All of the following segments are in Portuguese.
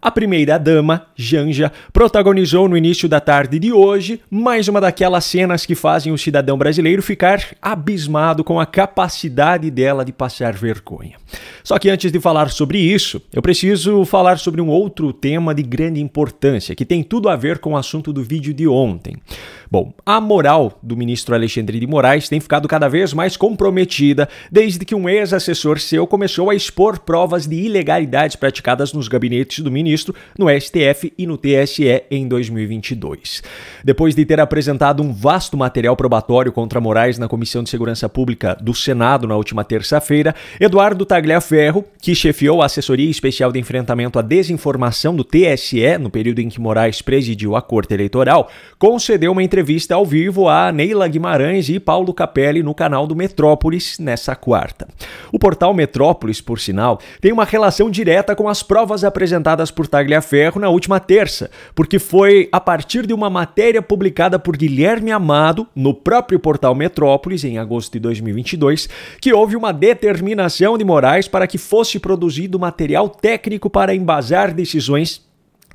A primeira-dama, Janja, protagonizou no início da tarde de hoje mais uma daquelas cenas que fazem o cidadão brasileiro ficar abismado com a capacidade dela de passar vergonha. Só que antes de falar sobre isso, eu preciso falar sobre um outro tema de grande importância, que tem tudo a ver com o assunto do vídeo de ontem. Bom, a moral do ministro Alexandre de Moraes tem ficado cada vez mais comprometida desde que um ex-assessor seu começou a expor provas de ilegalidades praticadas nos gabinetes do ministro, no STF e no TSE em 2022. Depois de ter apresentado um vasto material probatório contra Moraes na Comissão de Segurança Pública do Senado na última terça-feira, Eduardo Tagliaferro, que chefiou a Assessoria Especial de Enfrentamento à Desinformação do TSE no período em que Moraes presidiu a Corte Eleitoral, concedeu uma entrevista ao vivo a Neila Guimarães e Paulo Capelli no canal do Metrópolis nessa quarta. O portal Metrópolis, por sinal, tem uma relação direta com as provas apresentadas por Tagliaferro na última terça, porque foi a partir de uma matéria publicada por Guilherme Amado no próprio portal Metrópolis em agosto de 2022 que houve uma determinação de Moraes para que fosse produzido material técnico para embasar decisões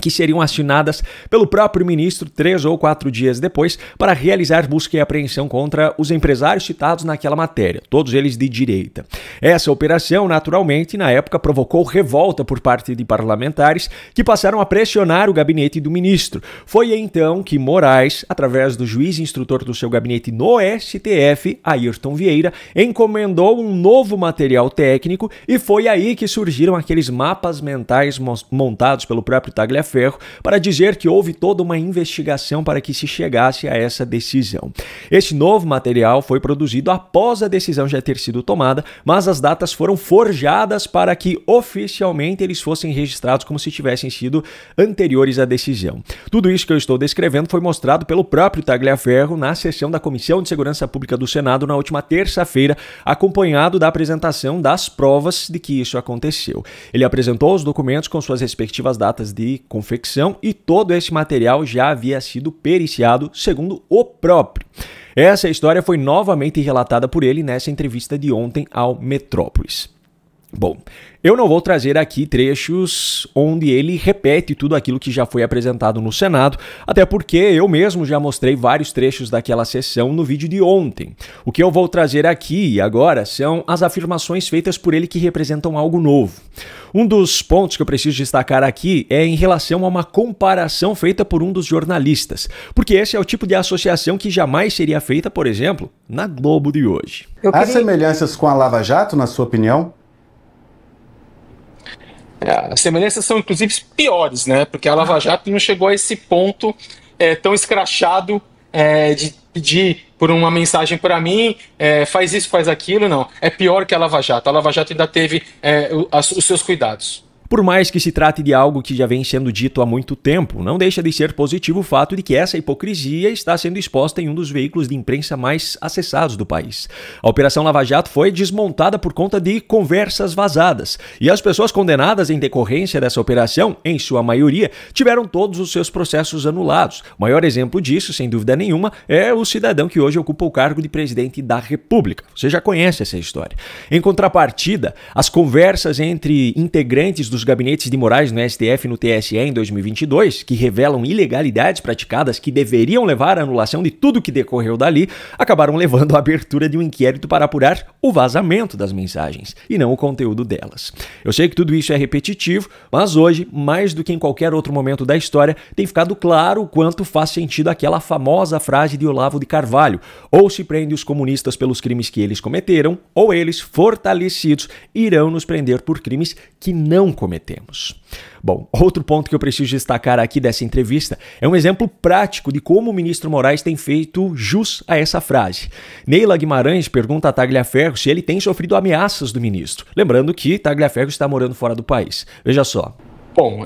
que seriam assinadas pelo próprio ministro 3 ou 4 dias depois para realizar busca e apreensão contra os empresários citados naquela matéria, todos eles de direita. Essa operação, naturalmente, na época provocou revolta por parte de parlamentares que passaram a pressionar o gabinete do ministro. Foi então que Moraes, através do juiz instrutor do seu gabinete no STF, Ayrton Vieira, encomendou um novo material técnico e foi aí que surgiram aqueles mapas mentais montados pelo próprio Tagliaferro para dizer que houve toda uma investigação para que se chegasse a essa decisão. Esse novo material foi produzido após a decisão já ter sido tomada, mas as datas foram forjadas para que oficialmente eles fossem registrados como se tivessem sido anteriores à decisão. Tudo isso que eu estou descrevendo foi mostrado pelo próprio Tagliaferro na sessão da Comissão de Segurança Pública do Senado na última terça-feira, acompanhado da apresentação das provas de que isso aconteceu. Ele apresentou os documentos com suas respectivas datas de confecção e todo esse material já havia sido periciado, segundo o próprio. Essa história foi novamente relatada por ele nessa entrevista de ontem ao Metrópolis. Bom, eu não vou trazer aqui trechos onde ele repete tudo aquilo que já foi apresentado no Senado, até porque eu mesmo já mostrei vários trechos daquela sessão no vídeo de ontem. O que eu vou trazer aqui agora são as afirmações feitas por ele que representam algo novo. Um dos pontos que eu preciso destacar aqui é em relação a uma comparação feita por um dos jornalistas, porque esse é o tipo de associação que jamais seria feita, por exemplo, na Globo de hoje. Há semelhanças com a Lava Jato, na sua opinião? As semelhanças são, inclusive, piores, né? Porque a Lava Jato não chegou a esse ponto tão escrachado de pedir por uma mensagem para mim, faz isso, faz aquilo, não. É pior que a Lava Jato. A Lava Jato ainda teve os seus cuidados. Por mais que se trate de algo que já vem sendo dito há muito tempo, não deixa de ser positivo o fato de que essa hipocrisia está sendo exposta em um dos veículos de imprensa mais acessados do país. A Operação Lava Jato foi desmontada por conta de conversas vazadas, e as pessoas condenadas em decorrência dessa operação, em sua maioria, tiveram todos os seus processos anulados. O maior exemplo disso, sem dúvida nenhuma, é o cidadão que hoje ocupa o cargo de presidente da República. Você já conhece essa história. Em contrapartida, as conversas entre integrantes dos gabinetes de Moraes no STF e no TSE em 2022, que revelam ilegalidades praticadas que deveriam levar à anulação de tudo que decorreu dali, acabaram levando à abertura de um inquérito para apurar o vazamento das mensagens e não o conteúdo delas. Eu sei que tudo isso é repetitivo, mas hoje, mais do que em qualquer outro momento da história, tem ficado claro o quanto faz sentido aquela famosa frase de Olavo de Carvalho: ou se prende os comunistas pelos crimes que eles cometeram, ou eles, fortalecidos, irão nos prender por crimes que não cometemos. Bom, outro ponto que eu preciso destacar aqui dessa entrevista é um exemplo prático de como o ministro Moraes tem feito jus a essa frase. Neila Guimarães pergunta a Tagliaferro se ele tem sofrido ameaças do ministro, lembrando que Tagliaferro está morando fora do país. Veja só. Bom,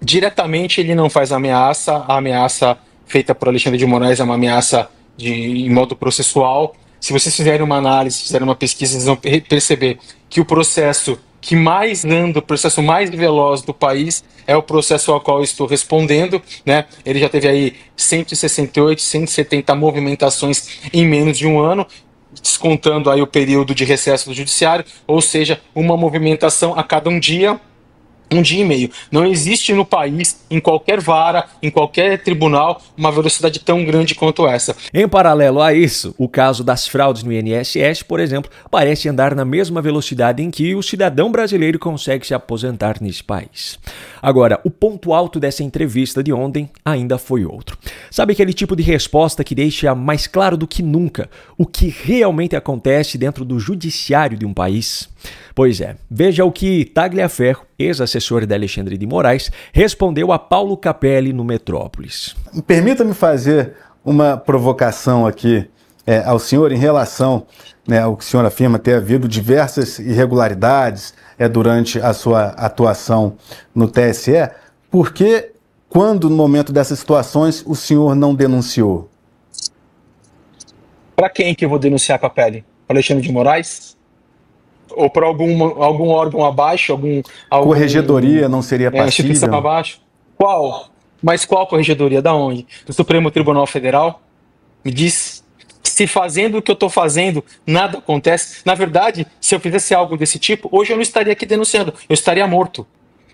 diretamente ele não faz ameaça. A ameaça feita por Alexandre de Moraes é uma ameaça em modo processual. Se vocês fizerem uma análise, fizerem uma pesquisa, vocês vão perceber que o processo que mais anda, o processo mais veloz do país é o processo ao qual eu estou respondendo, né? Ele já teve aí 168, 170 movimentações em menos de um ano, descontando aí o período de recesso do judiciário, ou seja, uma movimentação a cada um dia. Um dia e meio. Não existe no país, em qualquer vara, em qualquer tribunal, uma velocidade tão grande quanto essa. Em paralelo a isso, o caso das fraudes no INSS, por exemplo, parece andar na mesma velocidade em que o cidadão brasileiro consegue se aposentar nesse país. Agora, o ponto alto dessa entrevista de ontem ainda foi outro. Sabe aquele tipo de resposta que deixa mais claro do que nunca o que realmente acontece dentro do judiciário de um país? Pois é, veja o que Tagliaferro, ex-assessor de Alexandre de Moraes, respondeu a Paulo Capelli no Metrópolis. Permita-me fazer uma provocação aqui ao senhor em relação ao que o senhor afirma ter havido diversas irregularidades durante a sua atuação no TSE. Por que, quando no momento dessas situações, o senhor não denunciou? Para quem que eu vou denunciar, Capelli? Para Alexandre de Moraes? Ou para algum órgão abaixo? Corregedoria não seria passível? Instituição abaixo? Qual? Mas qual corregedoria? Da onde? Do Supremo Tribunal Federal? Me diz. Se fazendo o que eu estou fazendo, nada acontece. Na verdade, se eu fizesse algo desse tipo, hoje eu não estaria aqui denunciando. Eu estaria morto.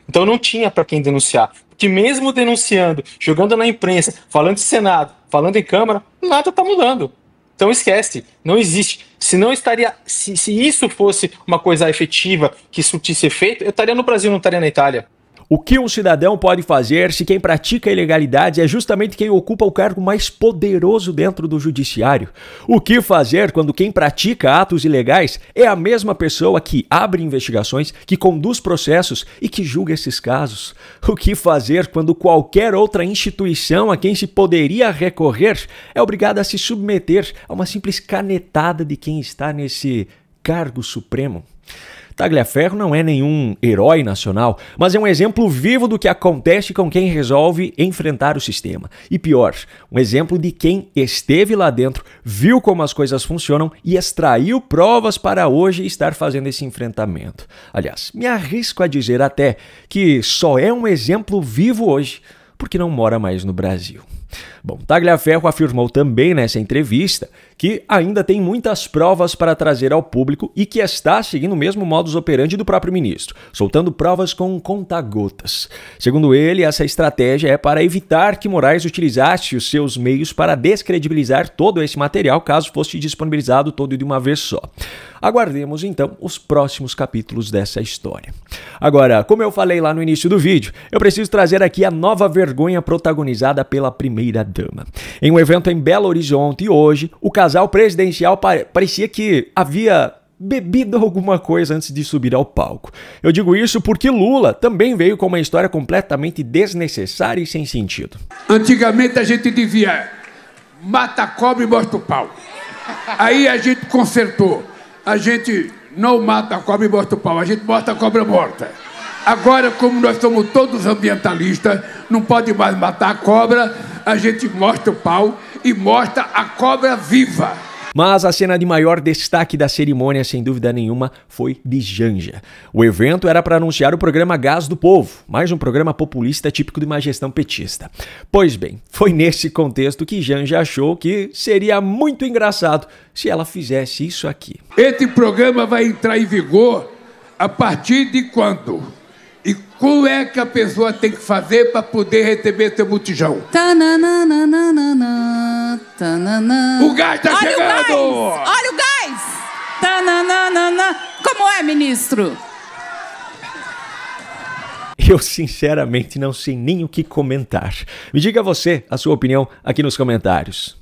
Então não tinha para quem denunciar. Porque mesmo denunciando, jogando na imprensa, falando de Senado, falando em Câmara, nada está mudando. Então esquece, não existe. Se isso fosse uma coisa efetiva que surtisse efeito, eu estaria no Brasil, não estaria na Itália. O que um cidadão pode fazer se quem pratica ilegalidades é justamente quem ocupa o cargo mais poderoso dentro do judiciário? O que fazer quando quem pratica atos ilegais é a mesma pessoa que abre investigações, que conduz processos e que julga esses casos? O que fazer quando qualquer outra instituição a quem se poderia recorrer é obrigada a se submeter a uma simples canetada de quem está nesse cargo supremo? Tagliaferro não é nenhum herói nacional, mas é um exemplo vivo do que acontece com quem resolve enfrentar o sistema. E pior, um exemplo de quem esteve lá dentro, viu como as coisas funcionam e extraiu provas para hoje estar fazendo esse enfrentamento. Aliás, me arrisco a dizer até que só é um exemplo vivo hoje, porque não mora mais no Brasil. Bom, Tagliaferro afirmou também nessa entrevista que ainda tem muitas provas para trazer ao público e que está seguindo o mesmo modus operandi do próprio ministro, soltando provas com conta-gotas. Segundo ele, essa estratégia é para evitar que Moraes utilizasse os seus meios para descredibilizar todo esse material caso fosse disponibilizado todo de uma vez só. Aguardemos então os próximos capítulos dessa história. Agora, como eu falei lá no início do vídeo, eu preciso trazer aqui a nova vergonha protagonizada pela primeira-dama. Em um evento em Belo Horizonte hoje, o casal presidencial parecia que havia bebido alguma coisa antes de subir ao palco. Eu digo isso porque Lula também veio com uma história completamente desnecessária e sem sentido. Antigamente a gente dizia, mata a cobra e mostra o pau. Aí a gente consertou. A gente não mata a cobra e mostra o pau, a gente mostra a cobra morta. Agora, como nós somos todos ambientalistas, não pode mais matar a cobra, a gente mostra o pau e mostra a cobra viva. Mas a cena de maior destaque da cerimônia, sem dúvida nenhuma, foi de Janja. O evento era para anunciar o programa Gás do Povo, mais um programa populista típico de uma gestão petista. Pois bem, foi nesse contexto que Janja achou que seria muito engraçado se ela fizesse isso aqui. Esse programa vai entrar em vigor a partir de quando? E como é que a pessoa tem que fazer para poder receber seu botijão? O gás está chegando! Olha o gás! Como é, ministro? Eu sinceramente não sei nem o que comentar. Me diga você a sua opinião aqui nos comentários.